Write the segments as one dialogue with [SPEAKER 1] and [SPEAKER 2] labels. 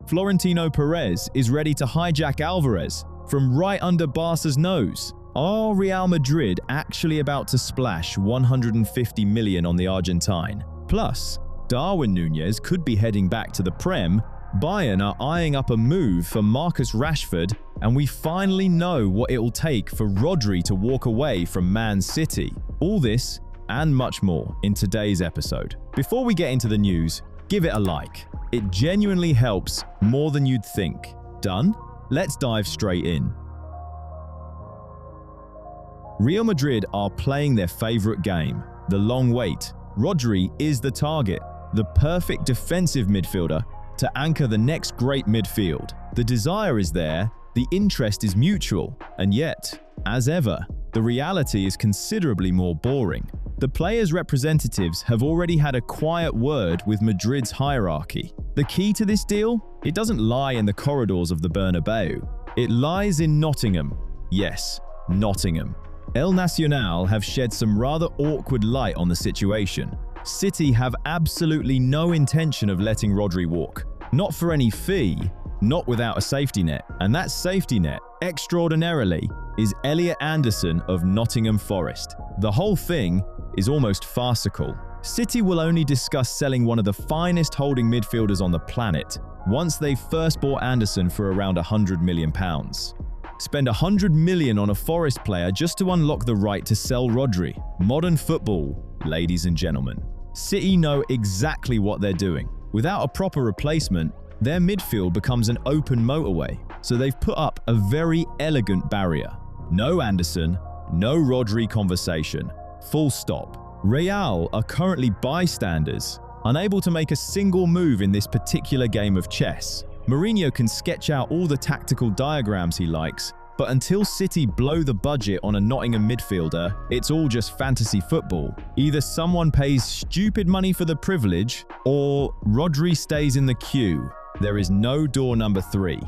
[SPEAKER 1] Florentino Perez is ready to hijack Alvarez from right under Barca's nose. Are Real Madrid actually about to splash 150 million on the Argentine? Plus, Darwin Nunez could be heading back to the Prem. Bayern are eyeing up a move for Marcus Rashford, and we finally know what it will take for Rodri to walk away from Man City. All this and much more in today's episode. Before we get into the news, give it a like. It genuinely helps more than you'd think. Done? Let's dive straight in. Real Madrid are playing their favorite game, the long wait. Rodri is the target, the perfect defensive midfielder to anchor the next great midfield. The desire is there, the interest is mutual, and yet, as ever, the reality is considerably more boring. The players' representatives have already had a quiet word with Madrid's hierarchy. The key to this deal? It doesn't lie in the corridors of the Bernabeu. It lies in Nottingham. Yes, Nottingham. El Nacional have shed some rather awkward light on the situation. City have absolutely no intention of letting Rodri walk. Not for any fee, not without a safety net. And that safety net, extraordinarily, is Elliot Anderson of Nottingham Forest. The whole thing is almost farcical. City will only discuss selling one of the finest holding midfielders on the planet once they first bought Anderson for around £100 million. Spend £100 million on a Forest player just to unlock the right to sell Rodri. Modern football, ladies and gentlemen. City know exactly what they're doing. Without a proper replacement, their midfield becomes an open motorway, so they've put up a very elegant barrier. No Anderson, no Rodri conversation. Full stop. Real are currently bystanders, unable to make a single move in this particular game of chess. Mourinho can sketch out all the tactical diagrams he likes, but until City blow the budget on a Nottingham midfielder, it's all just fantasy football. Either someone pays stupid money for the privilege, or Rodri stays in the queue. There is no door number 3.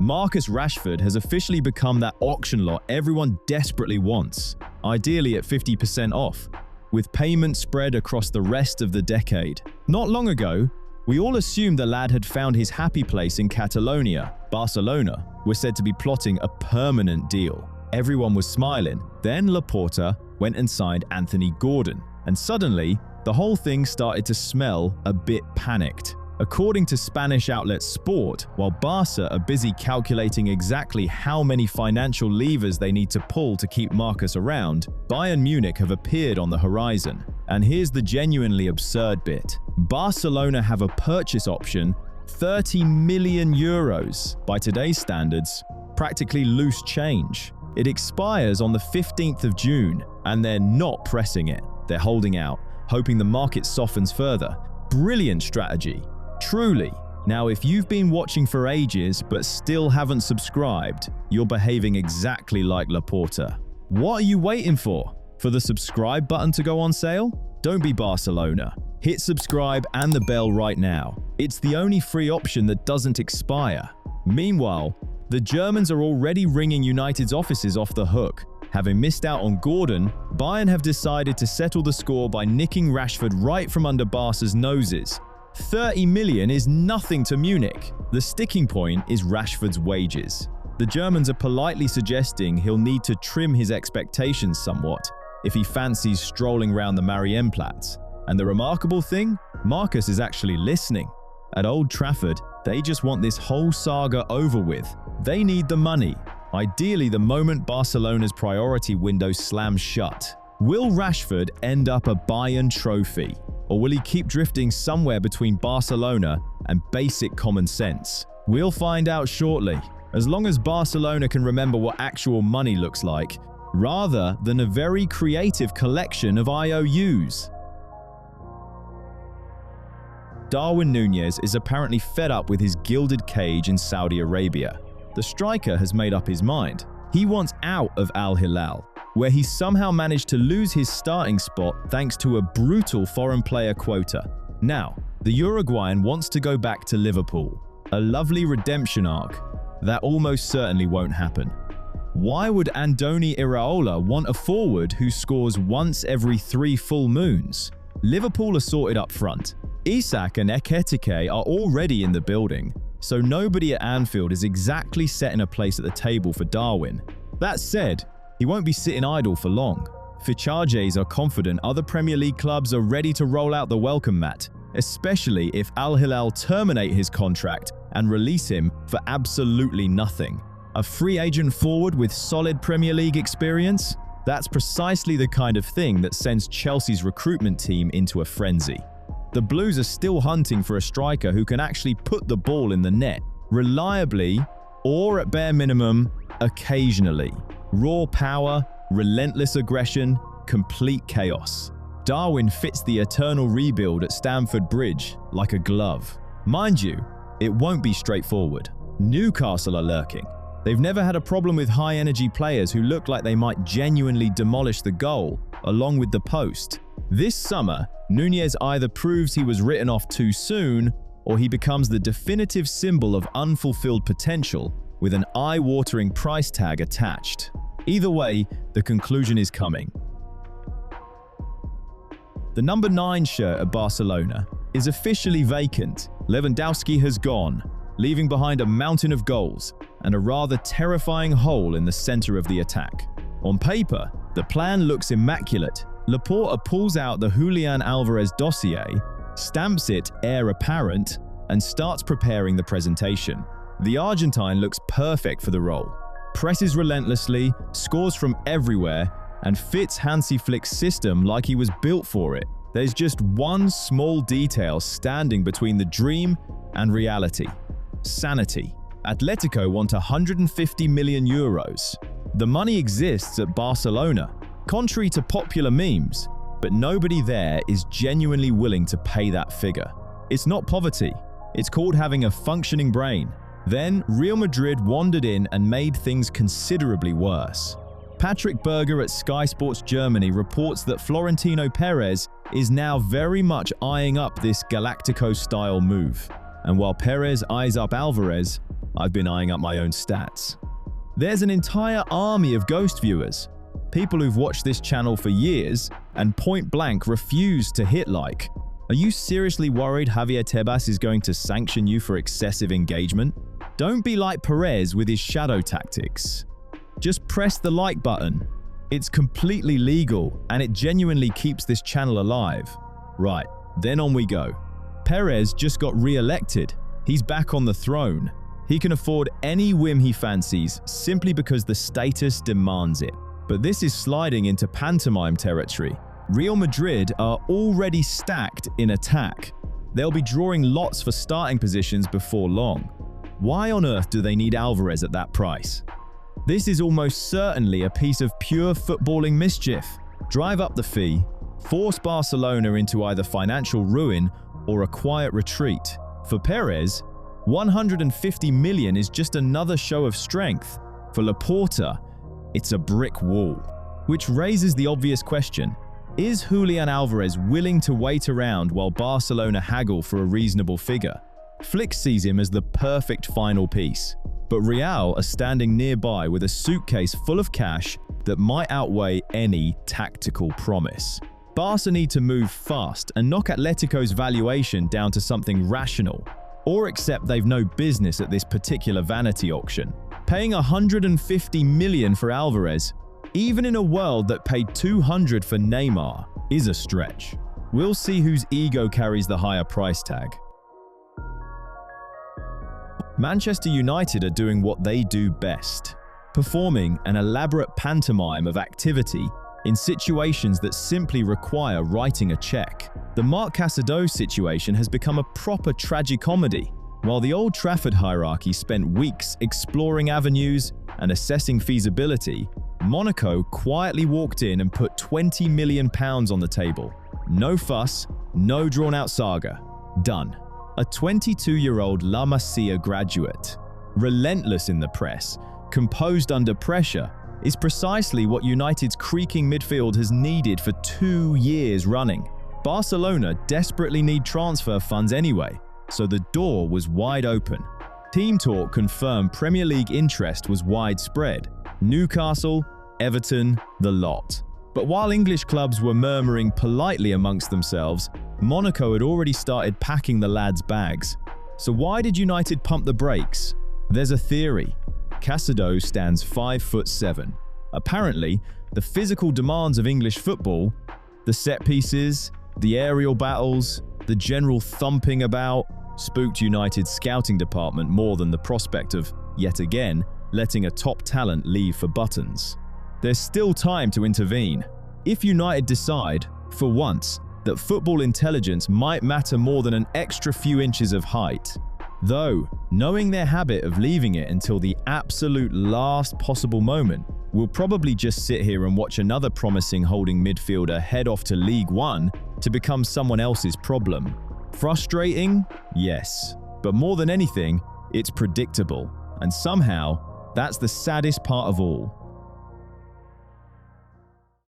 [SPEAKER 1] Marcus Rashford has officially become that auction lot everyone desperately wants, ideally at 50% off, with payment spread across the rest of the decade. Not long ago, we all assumed the lad had found his happy place in Catalonia. Barcelona were said to be plotting a permanent deal. Everyone was smiling. Then Laporta went and signed Anthony Gordon, and suddenly, the whole thing started to smell a bit panicked. According to Spanish outlet Sport, while Barca are busy calculating exactly how many financial levers they need to pull to keep Marcus around, Bayern Munich have appeared on the horizon. And here's the genuinely absurd bit. Barcelona have a purchase option, 30 million euros. By today's standards, practically loose change. It expires on the 15th of June, and they're not pressing it. They're holding out, hoping the market softens further. Brilliant strategy. Truly. Now, if you've been watching for ages but still haven't subscribed, you're behaving exactly like Laporta. What are you waiting for? For the subscribe button to go on sale? Don't be Barcelona. Hit subscribe and the bell right now. It's the only free option that doesn't expire. Meanwhile, the Germans are already ringing United's offices off the hook. Having missed out on Gordon, Bayern have decided to settle the score by nicking Rashford right from under Barca's noses. 30 million is nothing to Munich. The sticking point is Rashford's wages. The Germans are politely suggesting he'll need to trim his expectations somewhat if he fancies strolling round the Marienplatz. And the remarkable thing? Marcus is actually listening. At Old Trafford, they just want this whole saga over with. They need the money, ideally the moment Barcelona's priority window slams shut. Will Rashford end up a Bayern trophy? Or will he keep drifting somewhere between Barcelona and basic common sense? We'll find out shortly, as long as Barcelona can remember what actual money looks like, rather than a very creative collection of IOUs. Darwin Nunez is apparently fed up with his gilded cage in Saudi Arabia. The striker has made up his mind. He wants out of Al Hilal, where he somehow managed to lose his starting spot thanks to a brutal foreign player quota. Now, the Uruguayan wants to go back to Liverpool. A lovely redemption arc. That almost certainly won't happen. Why would Andoni Iraola want a forward who scores once every 3 full moons? Liverpool are sorted up front. Isak and Ekitike are already in the building, so nobody at Anfield is exactly setting a place at the table for Darwin. That said, he won't be sitting idle for long. Fichajes are confident other Premier League clubs are ready to roll out the welcome mat, especially if Al Hilal terminate his contract and release him for absolutely nothing. A free agent forward with solid Premier League experience? That's precisely the kind of thing that sends Chelsea's recruitment team into a frenzy. The Blues are still hunting for a striker who can actually put the ball in the net, reliably, or at bare minimum, occasionally. Raw power, relentless aggression, complete chaos. Darwin fits the eternal rebuild at Stamford Bridge like a glove. Mind you, it won't be straightforward. Newcastle are lurking. They've never had a problem with high-energy players who look like they might genuinely demolish the goal, along with the post. This summer, Nunez either proves he was written off too soon, or he becomes the definitive symbol of unfulfilled potential with an eye-watering price tag attached. Either way, the conclusion is coming. The number 9 shirt at Barcelona is officially vacant. Lewandowski has gone, leaving behind a mountain of goals and a rather terrifying hole in the center of the attack. On paper, the plan looks immaculate. Laporta pulls out the Julian Alvarez dossier, stamps it heir apparent, and starts preparing the presentation. The Argentine looks perfect for the role, presses relentlessly, scores from everywhere, and fits Hansi Flick's system like he was built for it. There's just one small detail standing between the dream and reality: sanity. Atletico want 150 million euros. The money exists at Barcelona, contrary to popular memes, but nobody there is genuinely willing to pay that figure. It's not poverty, it's called having a functioning brain. Then, Real Madrid wandered in and made things considerably worse. Patrick Berger at Sky Sports Germany reports that Florentino Perez is now very much eyeing up this Galactico-style move. And while Perez eyes up Alvarez, I've been eyeing up my own stats. There's an entire army of ghost viewers, people who've watched this channel for years and point blank refuse to hit like. Are you seriously worried Javier Tebas is going to sanction you for excessive engagement? Don't be like Perez with his shadow tactics. Just press the like button. It's completely legal and it genuinely keeps this channel alive. Right, then on we go. Perez just got re-elected. He's back on the throne. He can afford any whim he fancies simply because the status demands it. But this is sliding into pantomime territory. Real Madrid are already stacked in attack. They'll be drawing lots for starting positions before long. Why on earth do they need Alvarez at that price? This is almost certainly a piece of pure footballing mischief. Drive up the fee, force Barcelona into either financial ruin or a quiet retreat. For Perez, 150 million is just another show of strength. For Laporta, it's a brick wall. Which raises the obvious question: is Julian Alvarez willing to wait around while Barcelona haggle for a reasonable figure? Flick sees him as the perfect final piece, but Real are standing nearby with a suitcase full of cash that might outweigh any tactical promise. Barca need to move fast and knock Atletico's valuation down to something rational, or accept they've no business at this particular vanity auction. Paying 150 million for Alvarez, even in a world that paid 200 for Neymar, is a stretch. We'll see whose ego carries the higher price tag. Manchester United are doing what they do best, performing an elaborate pantomime of activity in situations that simply require writing a check. The Marc Casado situation has become a proper tragicomedy. While the Old Trafford hierarchy spent weeks exploring avenues and assessing feasibility, Monaco quietly walked in and put £20 million on the table. No fuss, no drawn-out saga. Done. A 22-year-old La Masia graduate, relentless in the press, composed under pressure, is precisely what United's creaking midfield has needed for 2 years running. Barcelona desperately need transfer funds anyway, so the door was wide open. Team Talk confirmed Premier League interest was widespread. Newcastle, Everton, the lot. But while English clubs were murmuring politely amongst themselves, Monaco had already started packing the lads' bags. So why did United pump the brakes? There's a theory. Casado stands 5'7". Apparently, the physical demands of English football, the set pieces, the aerial battles, the general thumping about, spooked United's scouting department more than the prospect of, yet again, letting a top talent leave for buttons. There's still time to intervene. If United decide, for once, that football intelligence might matter more than an extra few inches of height. Though, knowing their habit of leaving it until the absolute last possible moment, we'll probably just sit here and watch another promising holding midfielder head off to League One to become someone else's problem. Frustrating? Yes. But more than anything, it's predictable. And somehow, that's the saddest part of all.